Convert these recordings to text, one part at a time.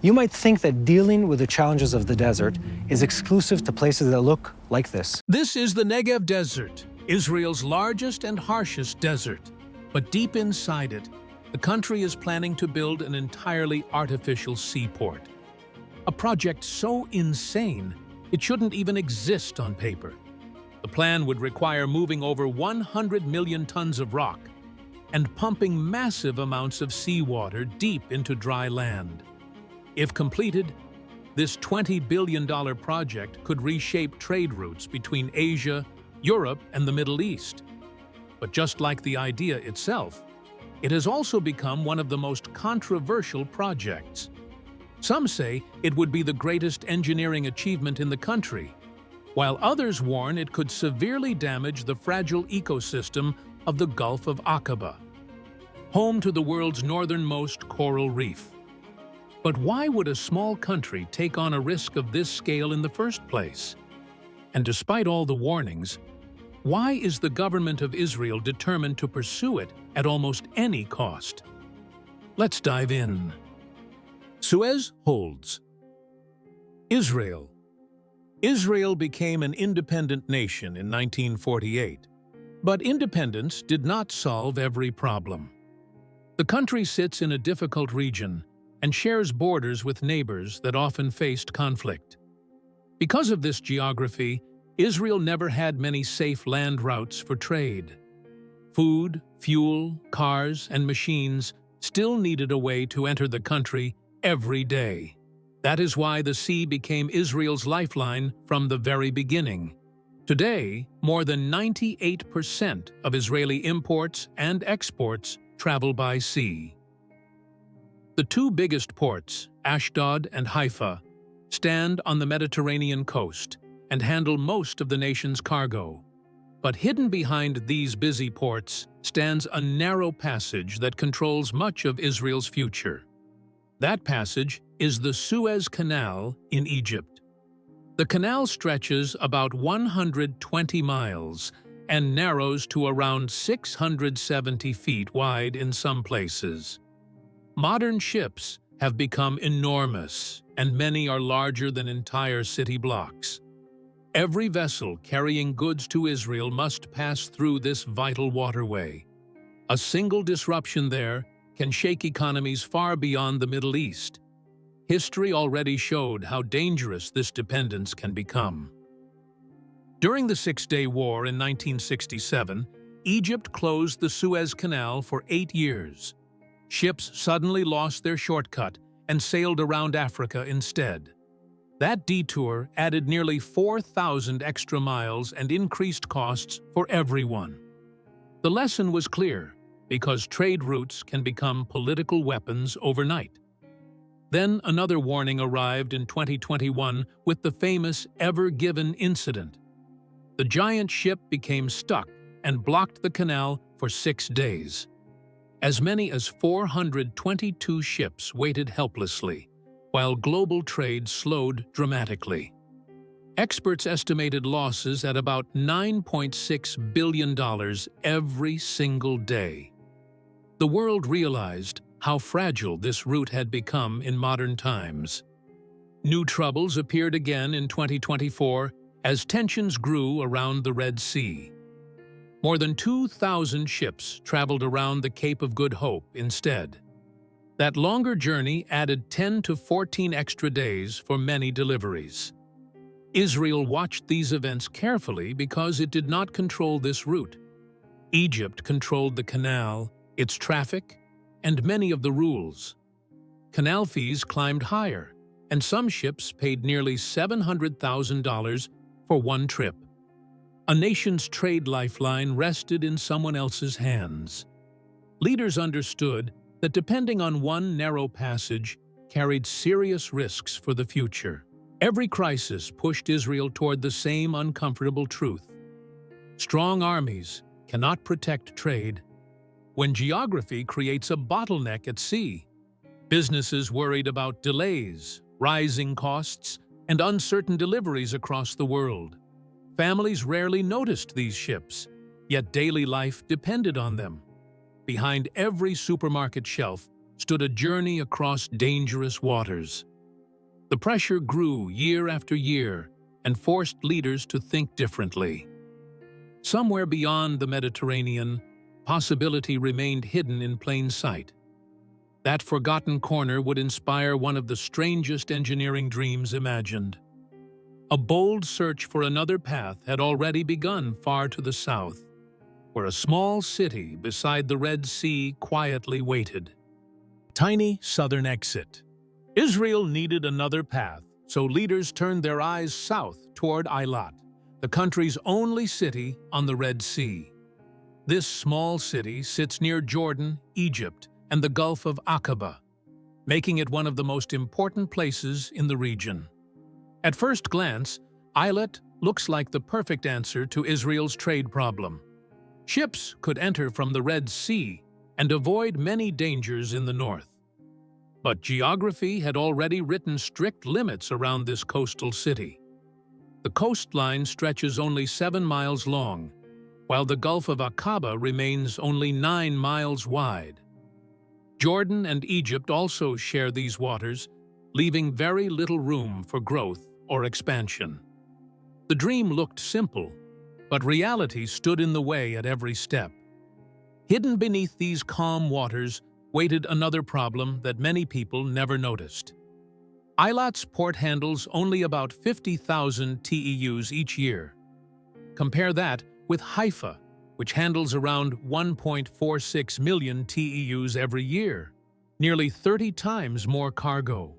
You might think that dealing with the challenges of the desert is exclusive to places that look like this. This is the Negev Desert, Israel's largest and harshest desert. But deep inside it, the country is planning to build an entirely artificial seaport. A project so insane, it shouldn't even exist on paper. The plan would require moving over 100 million tons of rock and pumping massive amounts of seawater deep into dry land. If completed, this $20 billion project could reshape trade routes between Asia, Europe, and the Middle East. But just like the idea itself, it has also become one of the most controversial projects. Some say it would be the greatest engineering achievement in the country, while others warn it could severely damage the fragile ecosystem of the Gulf of Aqaba, home to the world's northernmost coral reef. But why would a small country take on a risk of this scale in the first place? And despite all the warnings, why is the government of Israel determined to pursue it at almost any cost? Let's dive in. Suez holds. Israel. Israel became an independent nation in 1948, but independence did not solve every problem. The country sits in a difficult region and shares borders with neighbors that often faced conflict. Because of this geography, Israel never had many safe land routes for trade. Food, fuel, cars, and machines still needed a way to enter the country every day. That is why the sea became Israel's lifeline from the very beginning. Today, more than 98% of Israeli imports and exports travel by sea. The two biggest ports, Ashdod and Haifa, stand on the Mediterranean coast and handle most of the nation's cargo. But hidden behind these busy ports stands a narrow passage that controls much of Israel's future. That passage is the Suez Canal in Egypt. The canal stretches about 120 miles and narrows to around 670 feet wide in some places. Modern ships have become enormous, and many are larger than entire city blocks. Every vessel carrying goods to Israel must pass through this vital waterway. A single disruption there can shake economies far beyond the Middle East. History already showed how dangerous this dependence can become. During the Six-Day War in 1967, Egypt closed the Suez Canal for 8 years. Ships suddenly lost their shortcut and sailed around Africa instead. That detour added nearly 4,000 extra miles and increased costs for everyone. The lesson was clear, because trade routes can become political weapons overnight. Then another warning arrived in 2021 with the famous Ever Given incident. The giant ship became stuck and blocked the canal for 6 days. As many as 422 ships waited helplessly, while global trade slowed dramatically. Experts estimated losses at about $9.6 billion every single day. The world realized how fragile this route had become in modern times. New troubles appeared again in 2024 as tensions grew around the Red Sea. More than 2,000 ships traveled around the Cape of Good Hope instead. That longer journey added 10 to 14 extra days for many deliveries. Israel watched these events carefully because it did not control this route. Egypt controlled the canal, its traffic, and many of the rules. Canal fees climbed higher, and some ships paid nearly $700,000 for one trip. A nation's trade lifeline rested in someone else's hands. Leaders understood that depending on one narrow passage carried serious risks for the future. Every crisis pushed Israel toward the same uncomfortable truth. Strong armies cannot protect trade when geography creates a bottleneck at sea. Businesses worried about delays, rising costs, and uncertain deliveries across the world. Families rarely noticed these ships, yet daily life depended on them. Behind every supermarket shelf stood a journey across dangerous waters. The pressure grew year after year and forced leaders to think differently. Somewhere beyond the Mediterranean, possibility remained hidden in plain sight. That forgotten corner would inspire one of the strangest engineering dreams imagined. A bold search for another path had already begun far to the south, where a small city beside the Red Sea quietly waited. Tiny southern exit. Israel needed another path, so leaders turned their eyes south toward Eilat, the country's only city on the Red Sea. This small city sits near Jordan, Egypt, and the Gulf of Aqaba, making it one of the most important places in the region. At first glance, Eilat looks like the perfect answer to Israel's trade problem. Ships could enter from the Red Sea and avoid many dangers in the north. But geography had already written strict limits around this coastal city. The coastline stretches only 7 miles long, while the Gulf of Aqaba remains only 9 miles wide. Jordan and Egypt also share these waters, leaving very little room for growth or expansion. The dream looked simple, but reality stood in the way at every step. Hidden beneath these calm waters waited another problem that many people never noticed. Eilat's port handles only about 50,000 TEUs each year. Compare that with Haifa, which handles around 1.46 million TEUs every year, nearly 30 times more cargo.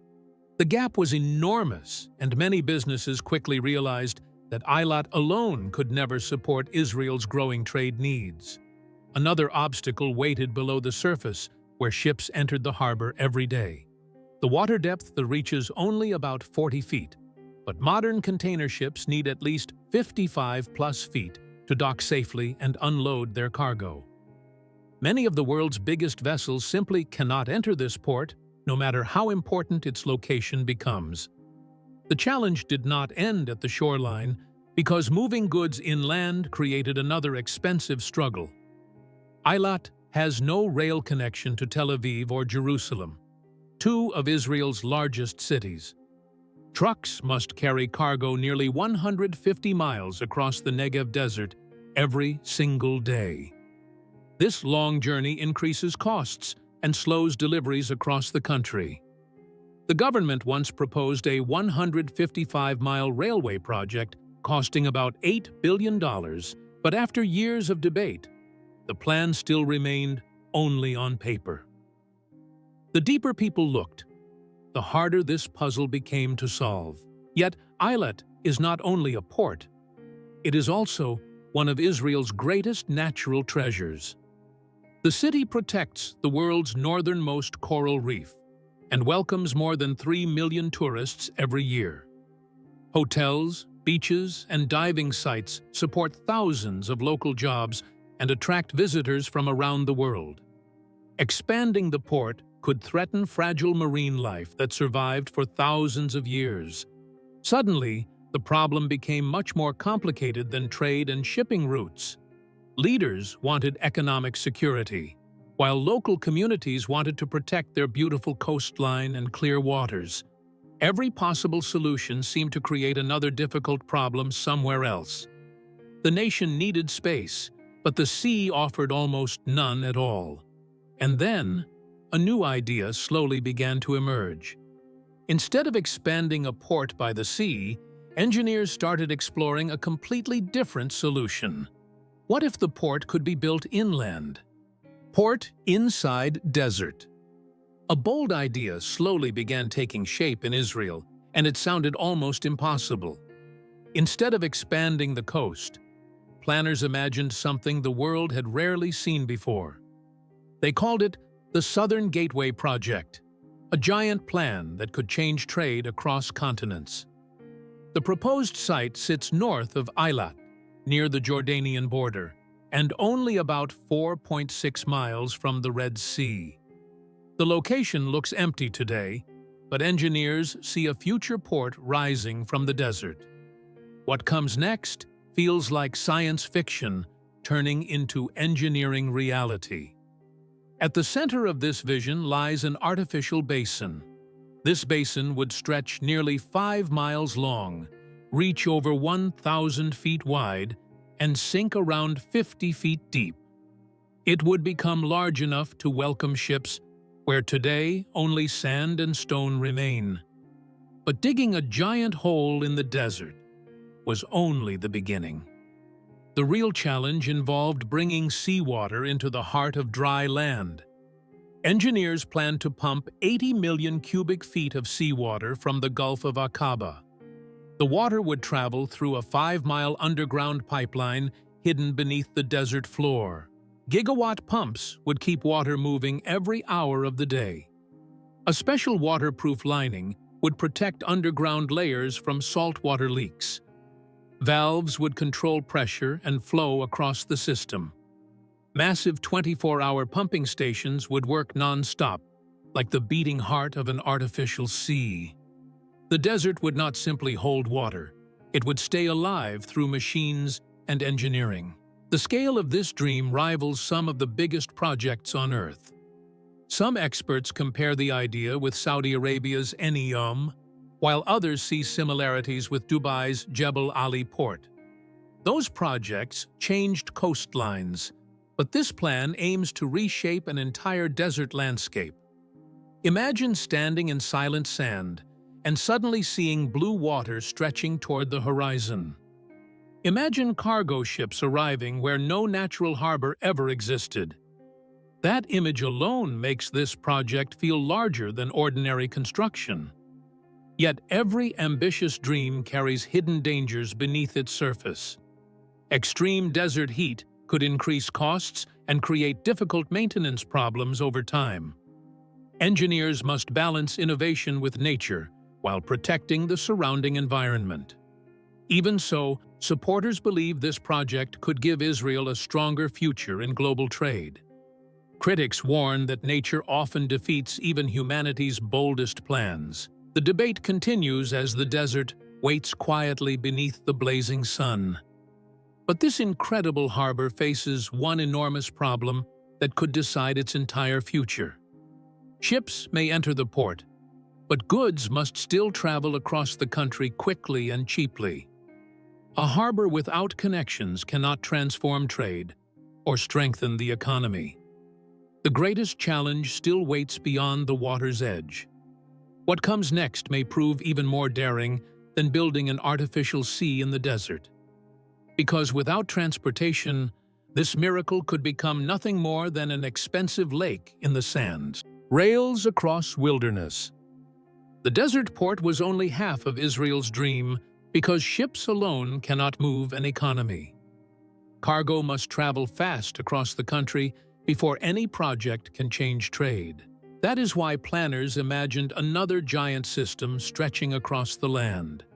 The gap was enormous, and many businesses quickly realized that Eilat alone could never support Israel's growing trade needs. Another obstacle waited below the surface, where ships entered the harbor every day. The water depth reaches only about 40 feet, but modern container ships need at least 55+ feet to dock safely and unload their cargo. Many of the world's biggest vessels simply cannot enter this port, no matter how important its location becomes. The challenge did not end at the shoreline, because moving goods inland created another expensive struggle. Eilat has no rail connection to Tel Aviv or Jerusalem, two of Israel's largest cities. Trucks must carry cargo nearly 150 miles across the Negev Desert every single day. This long journey increases costs and slows deliveries across the country. The government once proposed a 155-mile railway project costing about $8 billion, but after years of debate, the plan still remained only on paper. The deeper people looked, the harder this puzzle became to solve. Yet Eilat is not only a port, it is also one of Israel's greatest natural treasures. The city protects the world's northernmost coral reef and welcomes more than 3 million tourists every year. Hotels, beaches, and diving sites support thousands of local jobs and attract visitors from around the world. Expanding the port could threaten fragile marine life that survived for thousands of years. Suddenly, the problem became much more complicated than trade and shipping routes. Leaders wanted economic security, while local communities wanted to protect their beautiful coastline and clear waters. Every possible solution seemed to create another difficult problem somewhere else. The nation needed space, but the sea offered almost none at all. And then, a new idea slowly began to emerge. Instead of expanding a port by the sea, engineers started exploring a completely different solution. What if the port could be built inland? Port inside desert. A bold idea slowly began taking shape in Israel, and it sounded almost impossible. Instead of expanding the coast, planners imagined something the world had rarely seen before. They called it the Southern Gateway Project, a giant plan that could change trade across continents. The proposed site sits north of Eilat, near the Jordanian border, and only about 4.6 miles from the Red Sea. The location looks empty today, but engineers see a future port rising from the desert. What comes next feels like science fiction turning into engineering reality. At the center of this vision lies an artificial basin. This basin would stretch nearly 5 miles long, reach over 1,000 feet wide, and sink around 50 feet deep. It would become large enough to welcome ships where today only sand and stone remain. But digging a giant hole in the desert was only the beginning. The real challenge involved bringing seawater into the heart of dry land. Engineers planned to pump 80 million cubic feet of seawater from the Gulf of Aqaba. The water would travel through a 5-mile underground pipeline hidden beneath the desert floor. Gigawatt pumps would keep water moving every hour of the day. A special waterproof lining would protect underground layers from saltwater leaks. Valves would control pressure and flow across the system. Massive 24-hour pumping stations would work non-stop, like the beating heart of an artificial sea. The desert would not simply hold water, it would stay alive through machines and engineering. The scale of this dream rivals some of the biggest projects on Earth. Some experts compare the idea with Saudi Arabia's Neom, while others see similarities with Dubai's Jebel Ali port. Those projects changed coastlines, but this plan aims to reshape an entire desert landscape. Imagine standing in silent sand and suddenly seeing blue water stretching toward the horizon. Imagine cargo ships arriving where no natural harbor ever existed. That image alone makes this project feel larger than ordinary construction. Yet every ambitious dream carries hidden dangers beneath its surface. Extreme desert heat could increase costs and create difficult maintenance problems over time. Engineers must balance innovation with nature while protecting the surrounding environment. Even so, supporters believe this project could give Israel a stronger future in global trade. Critics warn that nature often defeats even humanity's boldest plans. The debate continues as the desert waits quietly beneath the blazing sun. But this incredible harbor faces one enormous problem that could decide its entire future. Ships may enter the port, but goods must still travel across the country quickly and cheaply. A harbor without connections cannot transform trade or strengthen the economy. The greatest challenge still waits beyond the water's edge. What comes next may prove even more daring than building an artificial sea in the desert. Because without transportation, this miracle could become nothing more than an expensive lake in the sands. Rails across wilderness. The desert port was only half of Israel's dream because ships alone cannot move an economy. Cargo must travel fast across the country before any project can change trade. That is why planners imagined another giant system stretching across the land.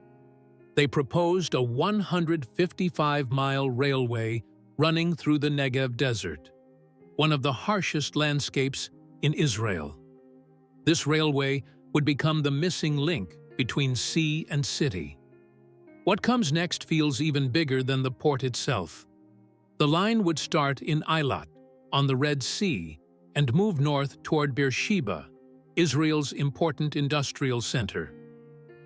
They proposed a 155-mile railway running through the Negev Desert, one of the harshest landscapes in Israel. This railway would become the missing link between sea and city. What comes next feels even bigger than the port itself. The line would start in Eilat, on the Red Sea, and move north toward Beersheba, Israel's important industrial center.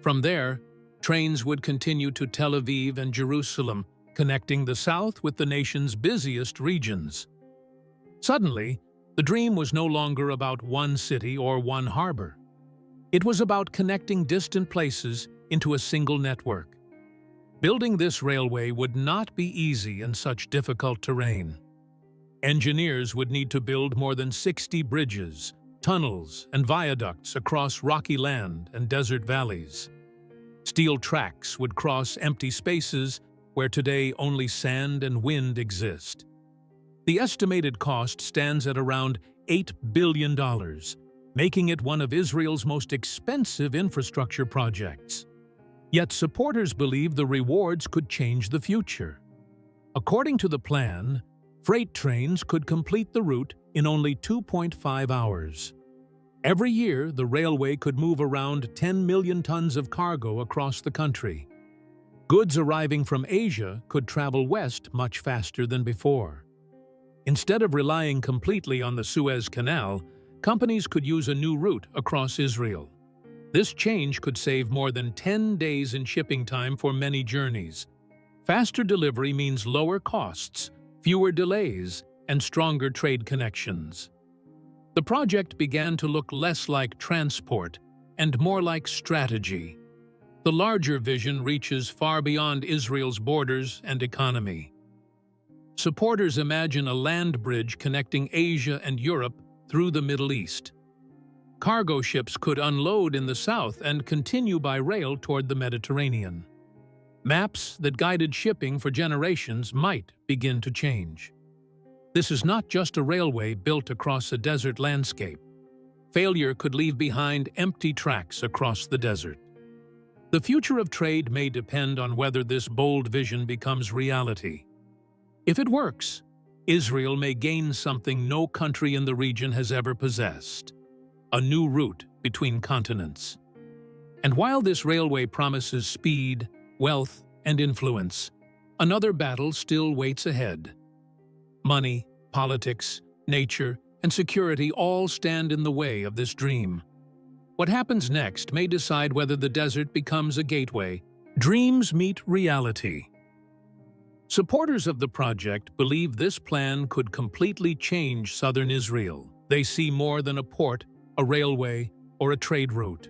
From there, trains would continue to Tel Aviv and Jerusalem, connecting the south with the nation's busiest regions. Suddenly, the dream was no longer about one city or one harbor. It was about connecting distant places into a single network. Building this railway would not be easy in such difficult terrain. Engineers would need to build more than 60 bridges, tunnels, and viaducts across rocky land and desert valleys. Steel tracks would cross empty spaces where today only sand and wind exist. The estimated cost stands at around $8 billion, making it one of Israel's most expensive infrastructure projects. Yet supporters believe the rewards could change the future. According to the plan, freight trains could complete the route in only 2.5 hours. Every year, the railway could move around 10 million tons of cargo across the country. Goods arriving from Asia could travel west much faster than before. Instead of relying completely on the Suez Canal, companies could use a new route across Israel. This change could save more than 10 days in shipping time for many journeys. Faster delivery means lower costs, fewer delays, and stronger trade connections. The project began to look less like transport and more like strategy. The larger vision reaches far beyond Israel's borders and economy. Supporters imagine a land bridge connecting Asia and Europe through the Middle East. Cargo ships could unload in the south and continue by rail toward the Mediterranean. Maps that guided shipping for generations might begin to change. This is not just a railway built across a desert landscape. Failure could leave behind empty tracks across the desert. The future of trade may depend on whether this bold vision becomes reality. If it works, Israel may gain something no country in the region has ever possessed: a new route between continents. And while this railway promises speed, wealth, and influence, another battle still waits ahead. Money, politics, nature, and security all stand in the way of this dream. What happens next may decide whether the desert becomes a gateway. Dreams meet reality. Supporters of the project believe this plan could completely change southern Israel. They see more than a port, a railway, or a trade route.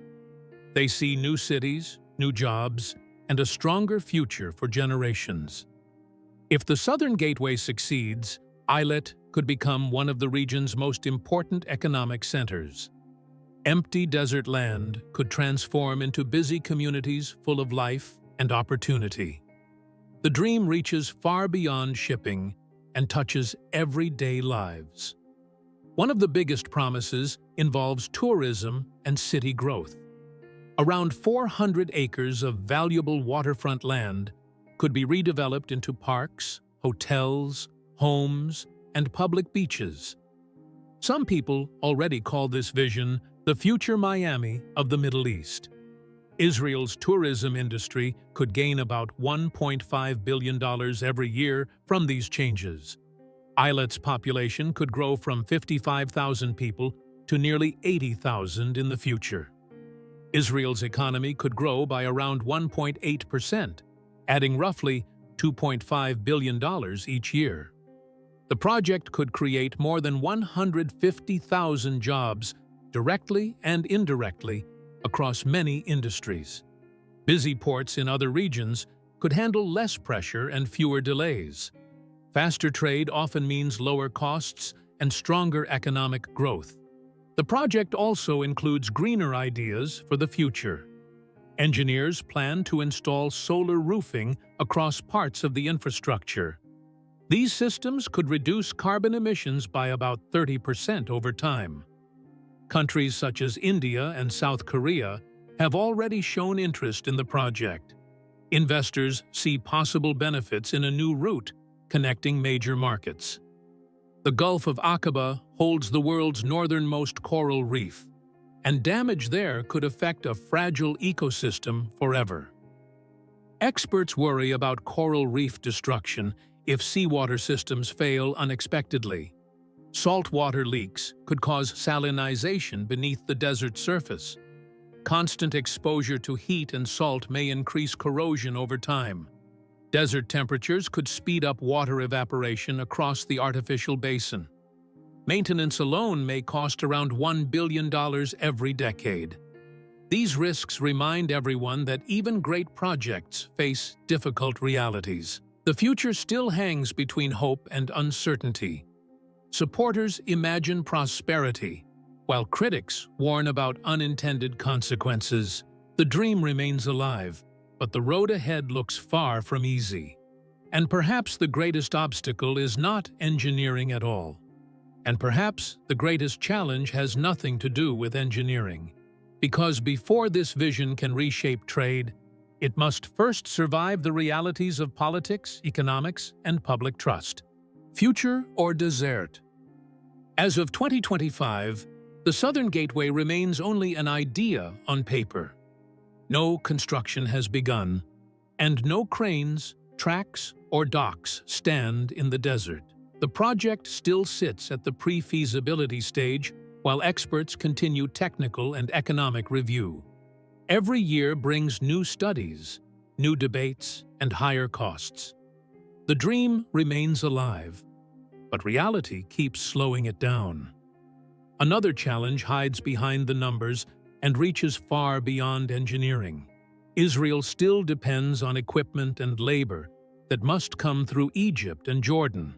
They see new cities, new jobs, and a stronger future for generations. If the Southern Gateway succeeds, Eilat could become one of the region's most important economic centers. Empty desert land could transform into busy communities full of life and opportunity. The dream reaches far beyond shipping and touches everyday lives. One of the biggest promises involves tourism and city growth. Around 400 acres of valuable waterfront land could be redeveloped into parks, hotels, homes, and public beaches. Some people already call this vision the future Miami of the Middle East. Israel's tourism industry could gain about $1.5 billion every year from these changes. Eilat's population could grow from 55,000 people to nearly 80,000 in the future. Israel's economy could grow by around 1.8%, adding roughly $2.5 billion each year. The project could create more than 150,000 jobs directly and indirectly across many industries. Busy ports in other regions could handle less pressure and fewer delays. Faster trade often means lower costs and stronger economic growth. The project also includes greener ideas for the future. Engineers plan to install solar roofing across parts of the infrastructure. These systems could reduce carbon emissions by about 30% over time. Countries such as India and South Korea have already shown interest in the project. Investors see possible benefits in a new route connecting major markets. The Gulf of Aqaba holds the world's northernmost coral reef, and damage there could affect a fragile ecosystem forever. Experts worry about coral reef destruction if seawater systems fail unexpectedly. Saltwater leaks could cause salinization beneath the desert surface. Constant exposure to heat and salt may increase corrosion over time. Desert temperatures could speed up water evaporation across the artificial basin. Maintenance alone may cost around $1 billion every decade. These risks remind everyone that even great projects face difficult realities. The future still hangs between hope and uncertainty. Supporters imagine prosperity, while critics warn about unintended consequences. The dream remains alive, but the road ahead looks far from easy. And perhaps the greatest obstacle is not engineering at all. And perhaps the greatest challenge has nothing to do with engineering. Because before this vision can reshape trade, it must first survive the realities of politics, economics, and public trust. Future or desert? As of 2025, the Southern Gateway remains only an idea on paper. No construction has begun, and no cranes, tracks, or docks stand in the desert. The project still sits at the pre-feasibility stage while experts continue technical and economic review. Every year brings new studies, new debates, and higher costs. The dream remains alive, but reality keeps slowing it down. Another challenge hides behind the numbers and reaches far beyond engineering. Israel still depends on equipment and labor that must come through Egypt and Jordan,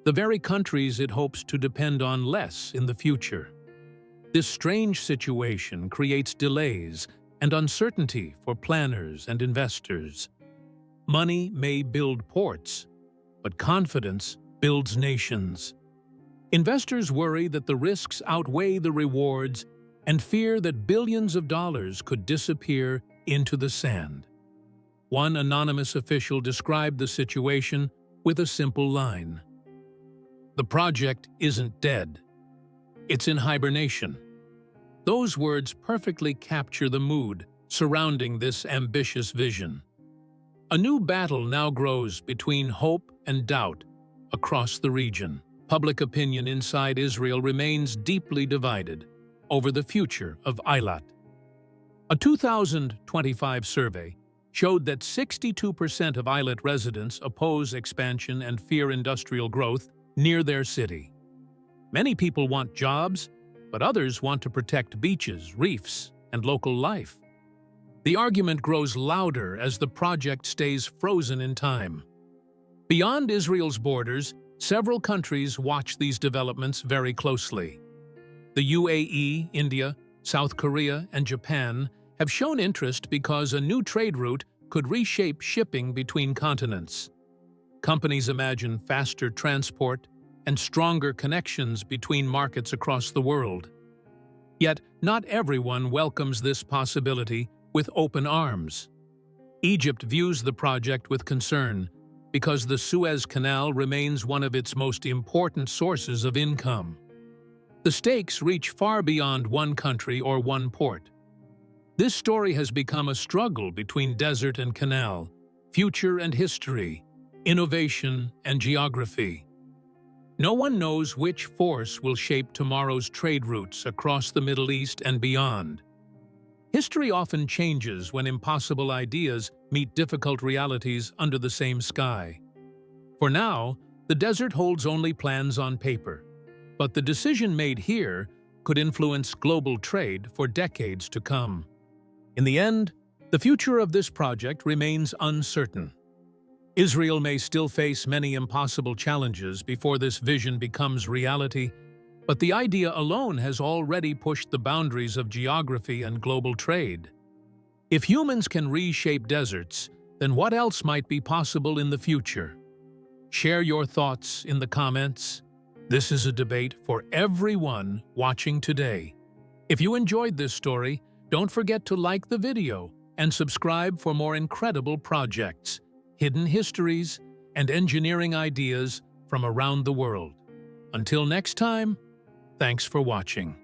the very countries it hopes to depend on less in the future. This strange situation creates delays and uncertainty for planners and investors. Money may build ports, but confidence builds nations. Investors worry that the risks outweigh the rewards and fear that billions of dollars could disappear into the sand. One anonymous official described the situation with a simple line: "The project isn't dead. It's in hibernation." Those words perfectly capture the mood surrounding this ambitious vision. A new battle now grows between hope and doubt across the region. Public opinion inside Israel remains deeply divided over the future of Eilat. A 2025 survey showed that 62% of Eilat residents oppose expansion and fear industrial growth near their city. Many people want jobs, but others want to protect beaches, reefs, and local life. The argument grows louder as the project stays frozen in time. Beyond Israel's borders, several countries watch these developments very closely. The UAE, India, South Korea, and Japan have shown interest because a new trade route could reshape shipping between continents. Companies imagine faster transport and stronger connections between markets across the world. Yet, not everyone welcomes this possibility with open arms. Egypt views the project with concern because the Suez Canal remains one of its most important sources of income. The stakes reach far beyond one country or one port. This story has become a struggle between desert and canal, future and history, innovation and geography. No one knows which force will shape tomorrow's trade routes across the Middle East and beyond. History often changes when impossible ideas meet difficult realities under the same sky. For now, the desert holds only plans on paper, but the decision made here could influence global trade for decades to come. In the end, the future of this project remains uncertain. Israel may still face many impossible challenges before this vision becomes reality, but the idea alone has already pushed the boundaries of geography and global trade. If humans can reshape deserts, then what else might be possible in the future? Share your thoughts in the comments. This is a debate for everyone watching today. If you enjoyed this story, don't forget to like the video and subscribe for more incredible projects, hidden histories, and engineering ideas from around the world. Until next time, thanks for watching.